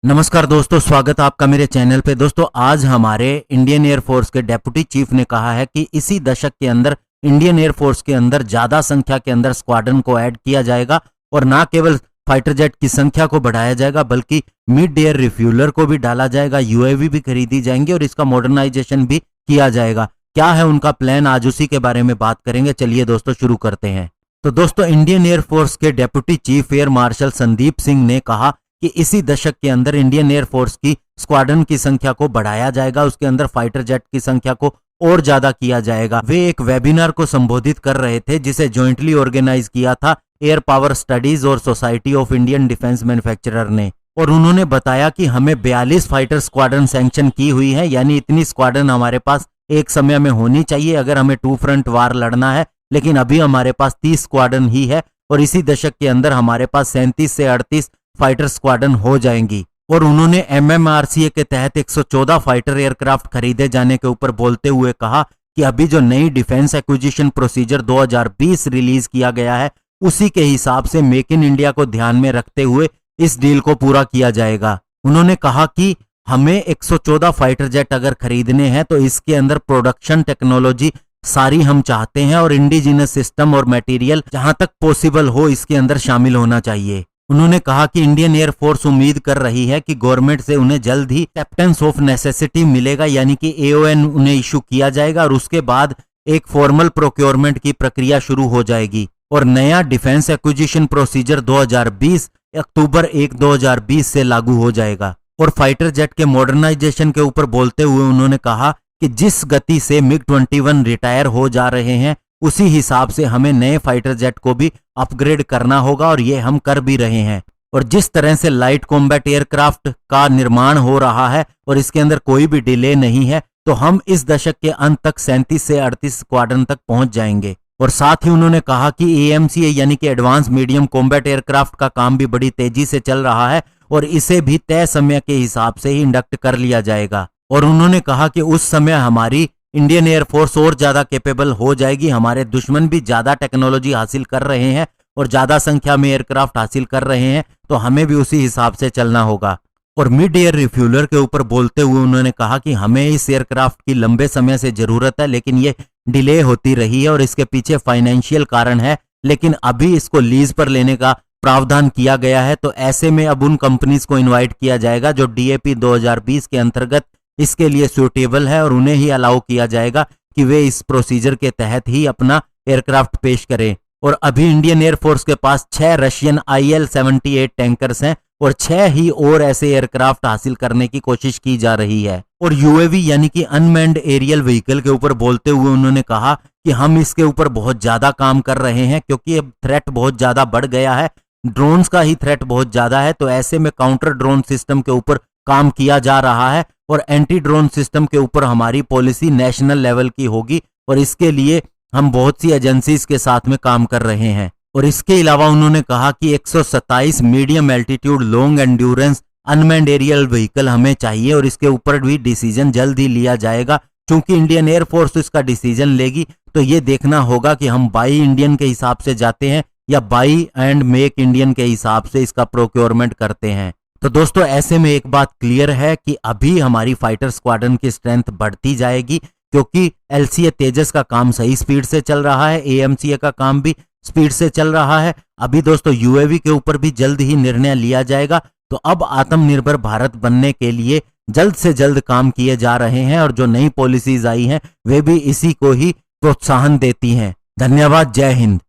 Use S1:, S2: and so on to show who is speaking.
S1: नमस्कार दोस्तों, स्वागत आपका मेरे चैनल पे। दोस्तों, आज हमारे इंडियन एयरफोर्स के डेप्यूटी चीफ ने कहा है कि इसी दशक के अंदर इंडियन एयरफोर्स के अंदर ज्यादा संख्या के अंदर स्क्वाड्रन को ऐड किया जाएगा और ना केवल फाइटर जेट की संख्या को बढ़ाया जाएगा बल्कि मिड एयर रिफ्यूलर को भी डाला जाएगा, यूएवी भी खरीदी जाएंगे और इसका मॉडर्नाइजेशन भी किया जाएगा। क्या है उनका प्लान, आज उसी के बारे में बात करेंगे। चलिए दोस्तों शुरू करते हैं। तो दोस्तों, इंडियन एयरफोर्स के deputy chief air marshal Sandeep Singh ने कहा कि इसी दशक के अंदर इंडियन एयरफोर्स की स्क्वाड्रन की संख्या को बढ़ाया जाएगा, उसके अंदर फाइटर जेट की संख्या को और ज्यादा किया जाएगा। वे एक वेबिनार को संबोधित कर रहे थे जिसे जॉइंटली ऑर्गेनाइज किया था एयर पावर स्टडीज और society of Indian defence manufacturer ने, और उन्होंने बताया कि हमें 42 फाइटर स्क्वाड्रन सैंक्शन की हुई है, यानी इतनी स्क्वाड्रन हमारे पास एक समय में होनी चाहिए अगर हमें टू फ्रंट वार लड़ना है। लेकिन अभी हमारे पास 30 स्क्वाड्रन ही है और इसी दशक के अंदर हमारे पास 37 से 38 फाइटर स्क्वाड्रन हो जाएंगी। और उन्होंने MMRCA के तहत 114 फाइटर एयरक्राफ्ट खरीदे जाने के ऊपर बोलते हुए कहा कि अभी जो नई डिफेंस एक्विजिशन प्रोसीजर 2020 रिलीज किया गया है उसी के हिसाब से मेक इन इंडिया को ध्यान में रखते हुए इस डील को पूरा किया जाएगा। उन्होंने कहा कि हमें 114 फाइटर जेट अगर खरीदने हैं तो इसके अंदर प्रोडक्शन टेक्नोलॉजी सारी हम चाहते हैं और इंडिजिनस सिस्टम और मटेरियल जहां तक पॉसिबल हो इसके अंदर शामिल होना चाहिए। उन्होंने कहा कि इंडियन एयरफोर्स उम्मीद कर रही है कि गवर्नमेंट से उन्हें जल्द ही एक्सेप्टेंस ऑफ नेसेसिटी मिलेगा, यानी कि AON उन्हें इशू किया जाएगा और उसके बाद एक फॉर्मल प्रोक्योरमेंट की प्रक्रिया शुरू हो जाएगी और नया डिफेंस एक्विजिशन प्रोसीजर 2020 अक्टूबर 1, 2020 से लागू हो जाएगा। और फाइटर जेट के मॉडर्नाइजेशन के ऊपर बोलते हुए उन्होंने कहा कि जिस गति से MiG-21 रिटायर हो जा रहे हैं उसी हिसाब से हमें नए फाइटर जेट को भी अपग्रेड करना होगा और ये हम कर भी रहे हैं। और जिस तरह से लाइट कॉम्बैट एयरक्राफ्ट का निर्माण हो रहा है और इसके अंदर कोई भी डिले नहीं है तो हम इस दशक के अंत तक 37 से 38 स्क्वाड्रन तक पहुंच जाएंगे। और साथ ही उन्होंने कहा कि AMCA यानी कि एडवांस मीडियम कॉम्बैट एयरक्राफ्ट का काम भी बड़ी तेजी से चल रहा है और इसे भी तय समय के हिसाब से ही इंडक्ट कर लिया जाएगा। और उन्होंने कहा कि उस समय हमारी इंडियन एयरफोर्स और ज्यादा कैपेबल हो जाएगी, हमारे दुश्मन भी ज्यादा टेक्नोलॉजी हासिल कर रहे हैं और ज्यादा संख्या में एयरक्राफ्ट हासिल कर रहे हैं, तो हमें भी उसी हिसाब से चलना होगा। और मिड एयर रिफ्यूलर के ऊपर बोलते हुए उन्होंने कहा कि हमें इस एयरक्राफ्ट की लंबे समय से जरूरत है लेकिन ये डिले होती रही है और इसके पीछे फाइनेंशियल कारण है, लेकिन अभी इसको लीज पर लेने का प्रावधान किया गया है। तो ऐसे में अब उन कंपनीज को इन्वाइट किया जाएगा जो DAP 2020 के अंतर्गत इसके लिए सूटेबल है और उन्हें ही अलाउ किया जाएगा कि वे इस प्रोसीजर के तहत ही अपना एयरक्राफ्ट पेश करें। और अभी इंडियन एयरफोर्स के पास 6 रशियन IL-78 टैंकर्स हैं और 6 ही और ऐसे एयरक्राफ्ट हासिल करने की कोशिश की जा रही है। और UAV यानी कि अनमैन्ड एरियल व्हीकल के ऊपर बोलते हुए उन्होंने कहा कि हम इसके ऊपर बहुत ज्यादा काम कर रहे हैं क्योंकि अब थ्रेट बहुत ज्यादा बढ़ गया है, ड्रोन्स का ही थ्रेट बहुत ज्यादा है। तो ऐसे में काउंटर ड्रोन सिस्टम के ऊपर काम किया जा रहा है और एंटी ड्रोन सिस्टम के ऊपर हमारी पॉलिसी नेशनल लेवल की होगी और इसके लिए हम बहुत सी एजेंसीज के साथ में काम कर रहे हैं। और इसके अलावा उन्होंने कहा कि 127 medium altitude long endurance unmanned aerial vehicle हमें चाहिए और इसके ऊपर भी डिसीजन जल्द ही लिया जाएगा। चूंकि इंडियन एयरफोर्स इसका डिसीजन लेगी तो ये देखना होगा कि हम बाई इंडियन के हिसाब से जाते हैं या बाई एंड मेक इंडियन के हिसाब से इसका प्रोक्योरमेंट करते हैं। तो दोस्तों, ऐसे में एक बात क्लियर है कि अभी हमारी फाइटर स्क्वाड्रन की स्ट्रेंथ बढ़ती जाएगी क्योंकि LCA तेजस का काम सही स्पीड से चल रहा है, AMCA का काम भी स्पीड से चल रहा है। अभी दोस्तों UAV के ऊपर भी जल्द ही निर्णय लिया जाएगा। तो अब आत्मनिर्भर भारत बनने के लिए जल्द से जल्द काम किए जा रहे हैं और जो नई पॉलिसीज आई हैं वे भी इसी को ही प्रोत्साहन देती हैं। धन्यवाद। जय हिंद।